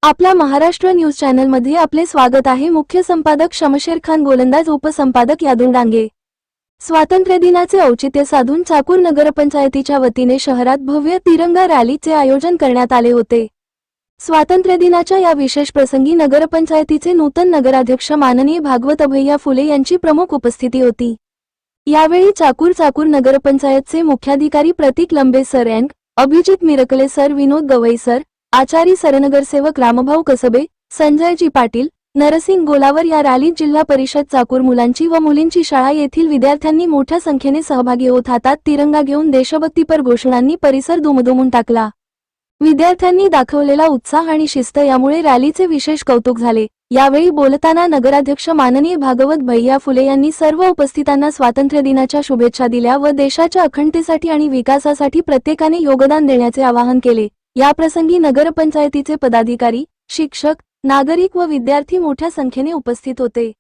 आपला Maharashtra news channel मध्ये आपले स्वागत आहे। मुख्य संपादक शमशेर खान, गोलंदाज उपसंपादक यादुल डांगे। स्वातंत्र्य दिनाचे औचित्य साधून चाकूर नगरपंचायतीच्या वतीने शहरात भव्य तिरंगा रॅलीचे आयोजन करण्यात आले होते। स्वातंत्र्य दिनाच्या या विशेष प्रसंगी नगरपंचायतीचे नूतन नगराध्यक्ष माननीय भागवत अभय्या फुले यांची प्रमुख उपस्थिती होती। यावेळी चाकूर नगरपंचायतचे मुख्याधिकारी प्रतीक लंबे सर, अभिजित मिरकले सर, विनोद गवई सर, आचारी सरनगरसेवक रामभाऊ कसबे, संजयजी पाटील, नरसिंग गोलावर या रॅलीत जिल्हा परिषद चाकूर मुलांची व मुलींची शाळा येथील विद्यार्थ्यांनी मोठ्या संख्येने सहभागी होत हातात तिरंगा घेऊन देशभक्तीपर घोषणांनी परिसर दुमदुमून टाकला। विद्यार्थ्यांनी दाखवलेला उत्साह आणि शिस्त यामुळे रॅलीचे विशेष कौतुक झाले। यावेळी बोलताना नगराध्यक्ष माननीय भागवत भैया फुले यांनी सर्व उपस्थितांना स्वातंत्र्य दिनाच्या शुभेच्छा दिल्या व देशाच्या अखंडतेसाठी आणि विकासासाठी प्रत्येकाने योगदान देण्याचे आवाहन केले। याप्रसंगी नगरपंचायतीचे पदाधिकारी, शिक्षक, नागरिक व विद्यार्थी मोठ्या संख्येने उपस्थित होते।